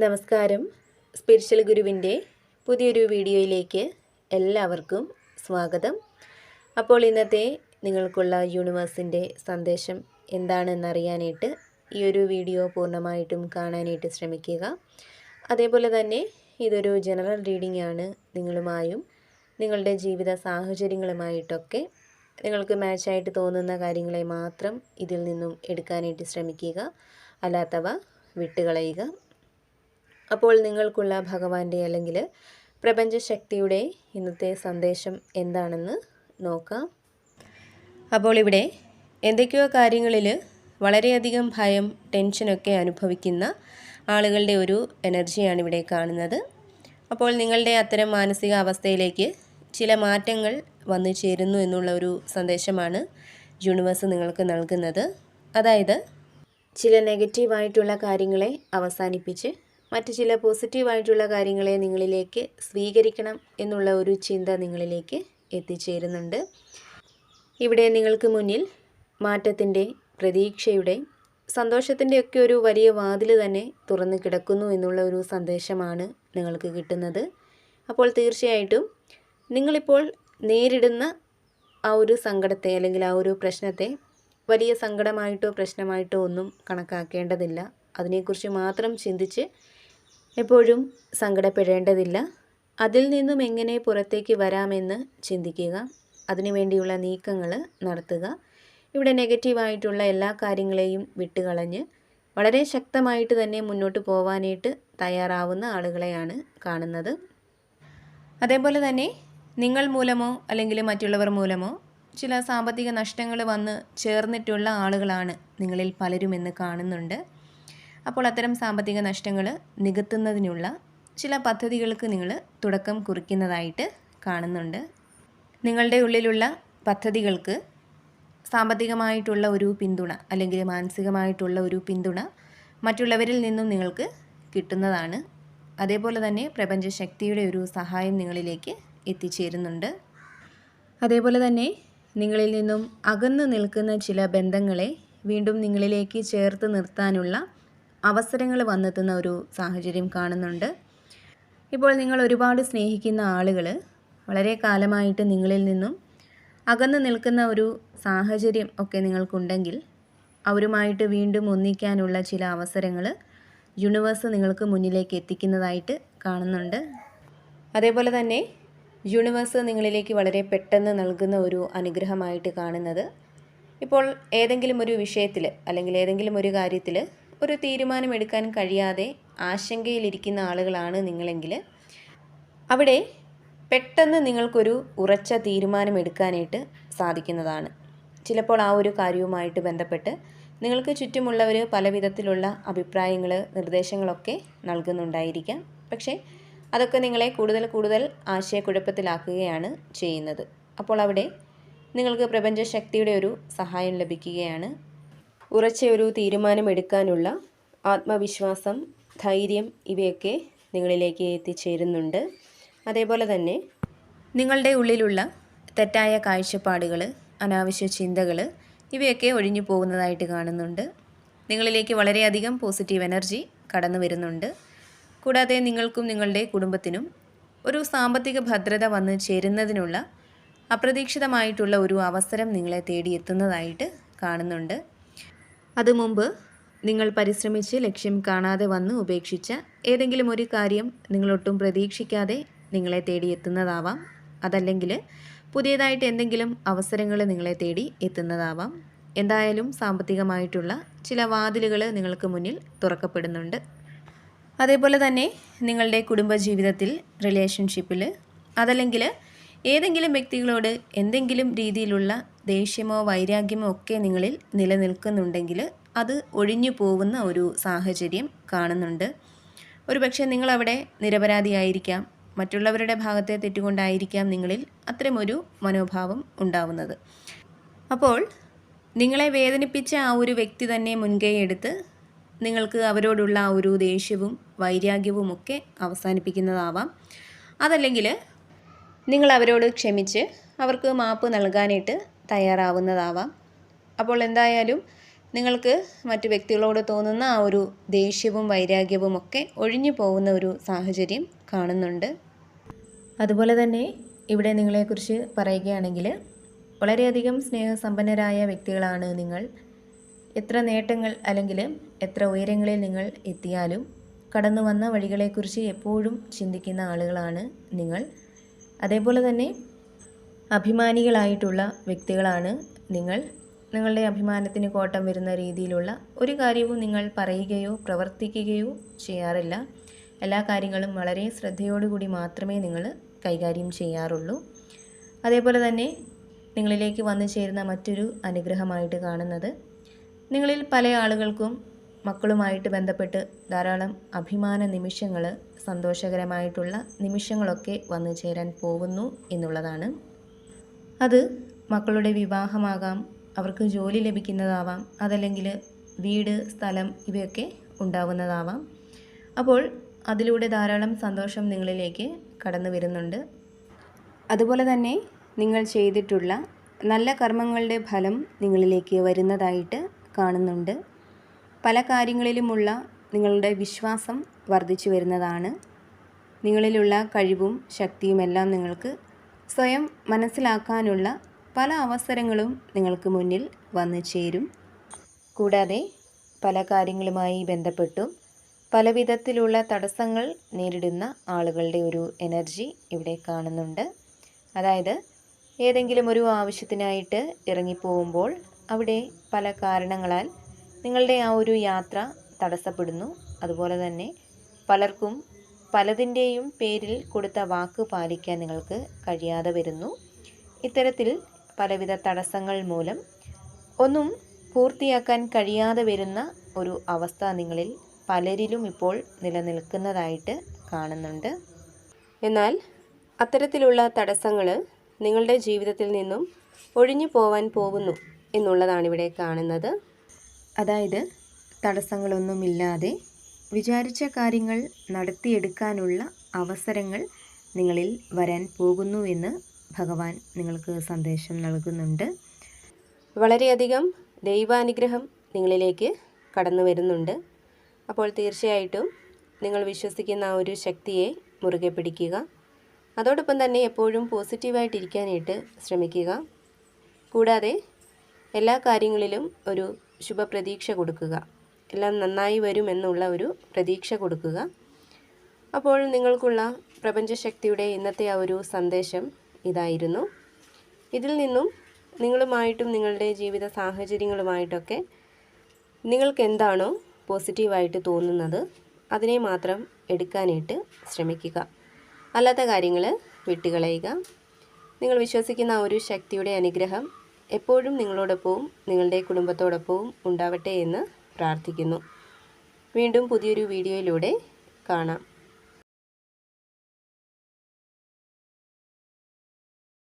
നമസ്കാരം. സ്പിരിച്വൽ ഗുരുവിൻ്റെ പുതിയൊരു വീഡിയോയിലേക്ക് എല്ലാവർക്കും സ്വാഗതം. അപ്പോൾ ഇന്നത്തെ നിങ്ങൾക്കുള്ള യൂണിവേഴ്സിൻ്റെ സന്ദേശം എന്താണെന്നറിയാനായിട്ട് ഈ ഒരു വീഡിയോ പൂർണ്ണമായിട്ടും കാണാനായിട്ട് ശ്രമിക്കുക. അതേപോലെ തന്നെ ഇതൊരു ജനറൽ റീഡിംഗ് ആണ്. നിങ്ങളുമായും നിങ്ങളുടെ ജീവിത സാഹചര്യങ്ങളുമായിട്ടൊക്കെ നിങ്ങൾക്ക് മാച്ചായിട്ട് തോന്നുന്ന കാര്യങ്ങളെ മാത്രം ഇതിൽ നിന്നും എടുക്കാനായിട്ട് ശ്രമിക്കുക. അല്ലാത്തവ വിട്ടുകളയുക. അപ്പോൾ നിങ്ങൾക്കുള്ള ഭഗവാന്റെ അല്ലെങ്കിൽ പ്രപഞ്ചശക്തിയുടെ ഇന്നത്തെ സന്ദേശം എന്താണെന്ന് നോക്കാം. അപ്പോൾ ഇവിടെ എന്തൊക്കെയോ കാര്യങ്ങളിൽ വളരെയധികം ഭയം, ടെൻഷനൊക്കെ അനുഭവിക്കുന്ന ആളുകളുടെ ഒരു എനർജിയാണ് ഇവിടെ കാണുന്നത്. അപ്പോൾ നിങ്ങളുടെ അത്തരം മാനസിക അവസ്ഥയിലേക്ക് ചില മാറ്റങ്ങൾ വന്നു ചേരുന്നു എന്നുള്ള ഒരു സന്ദേശമാണ് യൂണിവേഴ്സ് നിങ്ങൾക്ക് നൽകുന്നത്. അതായത് ചില നെഗറ്റീവായിട്ടുള്ള കാര്യങ്ങളെ അവസാനിപ്പിച്ച് മറ്റ് ചില പോസിറ്റീവായിട്ടുള്ള കാര്യങ്ങളെ നിങ്ങളിലേക്ക് സ്വീകരിക്കണം എന്നുള്ള ഒരു ചിന്ത നിങ്ങളിലേക്ക് എത്തിച്ചേരുന്നുണ്ട്. ഇവിടെ നിങ്ങൾക്ക് മുന്നിൽ മാറ്റത്തിൻ്റെ, പ്രതീക്ഷയുടെ, സന്തോഷത്തിൻ്റെയൊക്കെ ഒരു വലിയ വാതിൽ തന്നെ തുറന്നു കിടക്കുന്നു എന്നുള്ള ഒരു സന്ദേശമാണ് നിങ്ങൾക്ക് കിട്ടുന്നത്. അപ്പോൾ തീർച്ചയായിട്ടും നിങ്ങളിപ്പോൾ നേരിടുന്ന ആ ഒരു സങ്കടത്തെ അല്ലെങ്കിൽ ആ ഒരു പ്രശ്നത്തെ വലിയ സങ്കടമായിട്ടോ പ്രശ്നമായിട്ടോ ഒന്നും കണക്കാക്കേണ്ടതില്ല. അതിനെക്കുറിച്ച് മാത്രം ചിന്തിച്ച് എപ്പോഴും സങ്കടപ്പെടേണ്ടതില്ല. അതിൽ നിന്നും എങ്ങനെ പുറത്തേക്ക് വരാമെന്ന് ചിന്തിക്കുക. അതിനുവേണ്ടിയുള്ള നീക്കങ്ങൾ നടത്തുക. ഇവിടെ നെഗറ്റീവായിട്ടുള്ള എല്ലാ കാര്യങ്ങളെയും വിട്ടുകളഞ്ഞ് വളരെ ശക്തമായിട്ട് തന്നെ മുന്നോട്ട് പോവാനായിട്ട് തയ്യാറാവുന്ന ആളുകളെയാണ് കാണുന്നത്. അതേപോലെ തന്നെ നിങ്ങൾ മൂലമോ അല്ലെങ്കിൽ മറ്റുള്ളവർ മൂലമോ ചില സാമ്പത്തിക നഷ്ടങ്ങൾ വന്ന് ചേർന്നിട്ടുള്ള ആളുകളാണ് നിങ്ങളിൽ പലരുമെന്ന് കാണുന്നുണ്ട്. അപ്പോൾ അത്തരം സാമ്പത്തിക നഷ്ടങ്ങൾ നികത്തുന്നതിനുള്ള ചില പദ്ധതികൾക്ക് നിങ്ങൾ തുടക്കം കുറിക്കുന്നതായിട്ട് കാണുന്നുണ്ട്. നിങ്ങളുടെ ഉള്ളിലുള്ള പദ്ധതികൾക്ക് സാമ്പത്തികമായിട്ടുള്ള ഒരു പിന്തുണ അല്ലെങ്കിൽ മാനസികമായിട്ടുള്ള ഒരു പിന്തുണ മറ്റുള്ളവരിൽ നിന്നും നിങ്ങൾക്ക് കിട്ടുന്നതാണ്. അതേപോലെ തന്നെ പ്രപഞ്ചശക്തിയുടെ ഒരു സഹായം നിങ്ങളിലേക്ക് എത്തിച്ചേരുന്നുണ്ട്. അതേപോലെ തന്നെ നിങ്ങളിൽ നിന്നും അകന്നു നിൽക്കുന്ന ചില ബന്ധങ്ങളെ വീണ്ടും നിങ്ങളിലേക്ക് ചേർത്ത് നിർത്താനുള്ള അവസരങ്ങൾ വന്നെത്തുന്ന ഒരു സാഹചര്യം കാണുന്നുണ്ട്. ഇപ്പോൾ നിങ്ങൾ ഒരുപാട് സ്നേഹിക്കുന്ന ആളുകൾ വളരെ കാലമായിട്ട് നിങ്ങളിൽ നിന്നും അകന്നു നിൽക്കുന്ന ഒരു സാഹചര്യം ഒക്കെ നിങ്ങൾക്കുണ്ടെങ്കിൽ അവരുമായിട്ട് വീണ്ടും ഒന്നിക്കാനുള്ള ചില അവസരങ്ങൾ യൂണിവേഴ്സ് നിങ്ങൾക്ക് മുന്നിലേക്ക് എത്തിക്കുന്നതായിട്ട് കാണുന്നുണ്ട്. അതേപോലെ തന്നെ യൂണിവേഴ്സ് നിങ്ങളിലേക്ക് വളരെ പെട്ടെന്ന് നൽകുന്ന ഒരു അനുഗ്രഹമായിട്ട് കാണുന്നത്, ഇപ്പോൾ ഏതെങ്കിലും ഒരു വിഷയത്തിൽ അല്ലെങ്കിൽ ഏതെങ്കിലും ഒരു കാര്യത്തിൽ ഒരു തീരുമാനമെടുക്കാൻ കഴിയാതെ ആശങ്കയിലിരിക്കുന്ന ആളുകളാണ് നിങ്ങളെങ്കിൽ അവിടെ പെട്ടെന്ന് നിങ്ങൾക്കൊരു ഉറച്ച തീരുമാനമെടുക്കാനായിട്ട് സാധിക്കുന്നതാണ്. ചിലപ്പോൾ ആ ഒരു കാര്യവുമായിട്ട് ബന്ധപ്പെട്ട് നിങ്ങൾക്ക് ചുറ്റുമുള്ളവർ പല വിധത്തിലുള്ള അഭിപ്രായങ്ങൾ, നിർദ്ദേശങ്ങളൊക്കെ നൽകുന്നുണ്ടായിരിക്കാം. പക്ഷേ അതൊക്കെ നിങ്ങളെ കൂടുതൽ ആശയക്കുഴപ്പത്തിലാക്കുകയാണ് ചെയ്യുന്നത്. അപ്പോൾ അവിടെ നിങ്ങൾക്ക് പ്രപഞ്ചശക്തിയുടെ ഒരു സഹായം ലഭിക്കുകയാണ്. ഉറച്ച ഒരു തീരുമാനമെടുക്കാനുള്ള ആത്മവിശ്വാസം, ധൈര്യം ഇവയൊക്കെ നിങ്ങളിലേക്ക് എത്തിച്ചേരുന്നുണ്ട്. അതേപോലെ തന്നെ നിങ്ങളുടെ ഉള്ളിലുള്ള തെറ്റായ കാഴ്ചപ്പാടുകൾ, അനാവശ്യ ചിന്തകൾ ഇവയൊക്കെ ഒഴിഞ്ഞു പോകുന്നതായിട്ട് കാണുന്നുണ്ട്. നിങ്ങളിലേക്ക് വളരെയധികം പോസിറ്റീവ് എനർജി കടന്നു വരുന്നുണ്ട്. കൂടാതെ നിങ്ങൾക്കും നിങ്ങളുടെ കുടുംബത്തിനും ഒരു സാമ്പത്തിക ഭദ്രത വന്ന് ചേരുന്നതിനുള്ള അപ്രതീക്ഷിതമായിട്ടുള്ള ഒരു അവസരം നിങ്ങളെ തേടിയെത്തുന്നതായിട്ട് കാണുന്നുണ്ട്. അത് മുമ്പ് നിങ്ങൾ പരിശ്രമിച്ച് ലക്ഷ്യം കാണാതെ വന്ന് ഉപേക്ഷിച്ച ഏതെങ്കിലും ഒരു കാര്യം നിങ്ങളൊട്ടും പ്രതീക്ഷിക്കാതെ നിങ്ങളെ തേടിയെത്തുന്നതാവാം. അതല്ലെങ്കിൽ പുതിയതായിട്ട് എന്തെങ്കിലും അവസരങ്ങൾ നിങ്ങളെ തേടി എത്തുന്നതാവാം. എന്തായാലും സാമ്പത്തികമായിട്ടുള്ള ചില വാതിലുകൾ നിങ്ങൾക്ക് മുന്നിൽ തുറക്കപ്പെടുന്നുണ്ട്. അതേപോലെ തന്നെ നിങ്ങളുടെ കുടുംബജീവിതത്തിൽ, റിലേഷൻഷിപ്പിൽ, അതല്ലെങ്കിൽ ഏതെങ്കിലും വ്യക്തികളോട് എന്തെങ്കിലും രീതിയിലുള്ള ദേഷ്യമോ വൈരാഗ്യമോ ഒക്കെ നിങ്ങളിൽ നിലനിൽക്കുന്നുണ്ടെങ്കിൽ അത് ഒഴിഞ്ഞു പോകുന്ന ഒരു സാഹചര്യം കാണുന്നുണ്ട്. ഒരുപക്ഷെ നിങ്ങളവിടെ നിരപരാധിയായിരിക്കാം. മറ്റുള്ളവരുടെ ഭാഗത്തെ തെറ്റുകൊണ്ടായിരിക്കാം നിങ്ങളിൽ അത്തരമൊരു മനോഭാവം ഉണ്ടാവുന്നത്. അപ്പോൾ നിങ്ങളെ വേദനിപ്പിച്ച ആ ഒരു വ്യക്തി തന്നെ മുൻകൈ എടുത്ത് നിങ്ങൾക്ക് അവരോടുള്ള ആ ഒരു ദേഷ്യവും വൈരാഗ്യവും ഒക്കെ അവസാനിപ്പിക്കുന്നതാവാം. അതല്ലെങ്കിൽ നിങ്ങൾ അവരോട് ക്ഷമിച്ച് അവർക്ക് മാപ്പ് നൽകാനായിട്ട് തയ്യാറാവുന്നതാവാം. അപ്പോൾ എന്തായാലും നിങ്ങൾക്ക് മറ്റു വ്യക്തികളോട് തോന്നുന്ന ആ ഒരു ദേഷ്യവും വൈരാഗ്യവും ഒക്കെ ഒഴിഞ്ഞു പോകുന്ന ഒരു സാഹചര്യം കാണുന്നുണ്ട്. അതുപോലെ തന്നെ ഇവിടെ നിങ്ങളെക്കുറിച്ച് പറയുകയാണെങ്കിൽ വളരെയധികം സ്നേഹസമ്പന്നരായ വ്യക്തികളാണ് നിങ്ങൾ. എത്ര നേട്ടങ്ങൾ അല്ലെങ്കിൽ എത്ര ഉയരങ്ങളിൽ നിങ്ങൾ എത്തിയാലും കടന്നു വന്ന വഴികളെക്കുറിച്ച് എപ്പോഴും ചിന്തിക്കുന്ന ആളുകളാണ് നിങ്ങൾ. അതേപോലെ തന്നെ അഭിമാനികളായിട്ടുള്ള വ്യക്തികളാണ് നിങ്ങൾ. നിങ്ങളുടെ അഭിമാനത്തിന് കോട്ടം വരുന്ന രീതിയിലുള്ള ഒരു കാര്യവും നിങ്ങൾ പറയുകയോ പ്രവർത്തിക്കുകയോ ചെയ്യാറില്ല. എല്ലാ കാര്യങ്ങളും വളരെ ശ്രദ്ധയോടുകൂടി മാത്രമേ നിങ്ങൾ കൈകാര്യം ചെയ്യാറുള്ളൂ. അതേപോലെ തന്നെ നിങ്ങളിലേക്ക് വന്നു ചേരുന്ന മറ്റൊരു അനുഗ്രഹമായിട്ട് കാണുന്നത്, നിങ്ങളിൽ പല ആളുകൾക്കും മക്കളുമായിട്ട് ബന്ധപ്പെട്ട് ധാരാളം അഭിമാന നിമിഷങ്ങൾ, സന്തോഷകരമായിട്ടുള്ള നിമിഷങ്ങളൊക്കെ വന്നു ചേരാൻ പോകുന്നു എന്നുള്ളതാണ്. അത് മക്കളുടെ വിവാഹമാകാം, അവർക്ക് ജോലി ലഭിക്കുന്നതാവാം, അതല്ലെങ്കിൽ വീട്, സ്ഥലം ഇവയൊക്കെ ഉണ്ടാവുന്നതാവാം. അപ്പോൾ അതിലൂടെ ധാരാളം സന്തോഷം നിങ്ങളിലേക്ക് കടന്നു വരുന്നുണ്ട്. അതുപോലെ തന്നെ നിങ്ങൾ ചെയ്തിട്ടുള്ള നല്ല കർമ്മങ്ങളുടെ ഫലം നിങ്ങളിലേക്ക് വരുന്നതായിട്ട് കാണുന്നുണ്ട്. പല കാര്യങ്ങളിലുമുള്ള നിങ്ങളുടെ വിശ്വാസം വർദ്ധിച്ചു വരുന്നതാണ്. നിങ്ങളിലുള്ള കഴിവും ശക്തിയുമെല്ലാം നിങ്ങൾക്ക് സ്വയം മനസ്സിലാക്കാനുള്ള പല അവസരങ്ങളും നിങ്ങൾക്ക് മുന്നിൽ വന്നു ചേരും. കൂടാതെ പല കാര്യങ്ങളുമായി ബന്ധപ്പെട്ടും പല വിധത്തിലുള്ള തടസ്സങ്ങൾ നേരിടുന്ന ആളുകളുടെ ഒരു എനർജി ഇവിടെ കാണുന്നുണ്ട്. അതായത് ഏതെങ്കിലും ഒരു ആവശ്യത്തിനായിട്ട് ഇറങ്ങിപ്പോകുമ്പോൾ അവിടെ പല കാരണങ്ങളാൽ നിങ്ങളുടെ ആ ഒരു യാത്ര തടസ്സപ്പെടുന്നു. അതുപോലെ തന്നെ പലർക്കും പലതിൻ്റെയും പേരിൽ കൊടുത്ത വാക്ക് പാലിക്കാൻ നിങ്ങൾക്ക് കഴിയാതെ വരുന്നു. ഇത്തരത്തിൽ പലവിധ തടസ്സങ്ങൾ മൂലം ഒന്നും പൂർത്തിയാക്കാൻ കഴിയാതെ വരുന്ന ഒരു അവസ്ഥ നിങ്ങളിൽ പലരിലും ഇപ്പോൾ നിലനിൽക്കുന്നതായിട്ട് കാണുന്നുണ്ട്. എന്നാൽ അത്തരത്തിലുള്ള തടസ്സങ്ങൾ നിങ്ങളുടെ ജീവിതത്തിൽ നിന്നും ഒഴിഞ്ഞു പോവാൻ പോകുന്നു എന്നുള്ളതാണ് ഇവിടെ കാണുന്നത്. അതായത് തടസ്സങ്ങളൊന്നുമില്ലാതെ വിചാരിച്ച കാര്യങ്ങൾ നടത്തിയെടുക്കാനുള്ള അവസരങ്ങൾ നിങ്ങളിൽ വരാൻ പോകുന്നു എന്ന് ഭഗവാൻ നിങ്ങൾക്ക് സന്ദേശം നൽകുന്നുണ്ട്. വളരെയധികം ദൈവാനുഗ്രഹം നിങ്ങളിലേക്ക് കടന്നു വരുന്നുണ്ട്. അപ്പോൾ തീർച്ചയായിട്ടും നിങ്ങൾ വിശ്വസിക്കുന്ന ആ ഒരു ശക്തിയെ മുറുകെ പിടിക്കുക. അതോടൊപ്പം തന്നെ എപ്പോഴും പോസിറ്റീവായിട്ടിരിക്കാനായിട്ട് ശ്രമിക്കുക. കൂടാതെ എല്ലാ കാര്യങ്ങളിലും ഒരു ശുഭപ്രതീക്ഷ കൊടുക്കുക. എല്ലാം നന്നായി വരുമെന്നുള്ള ഒരു പ്രതീക്ഷ കൊടുക്കുക. അപ്പോൾ നിങ്ങൾക്കുള്ള പ്രപഞ്ചശക്തിയുടെ ഇന്നത്തെ ആ ഒരു സന്ദേശം ഇതായിരുന്നു. ഇതിൽ നിന്നും നിങ്ങളുമായിട്ടും നിങ്ങളുടെ ജീവിത സാഹചര്യങ്ങളുമായിട്ടൊക്കെ നിങ്ങൾക്ക് എന്താണോ പോസിറ്റീവായിട്ട് തോന്നുന്നത് അതിനെ മാത്രം എടുക്കാനായിട്ട് ശ്രമിക്കുക. അല്ലാത്ത കാര്യങ്ങൾ വിട്ടുകളയുക. നിങ്ങൾ വിശ്വസിക്കുന്ന ആ ഒരു ശക്തിയുടെ അനുഗ്രഹം എപ്പോഴും നിങ്ങളോടൊപ്പവും നിങ്ങളുടെ കുടുംബത്തോടൊപ്പവും ഉണ്ടാവട്ടെ എന്ന് പ്രാർത്ഥിക്കുന്നു. വീണ്ടും പുതിയൊരു വീഡിയോയിലൂടെ കാണാം.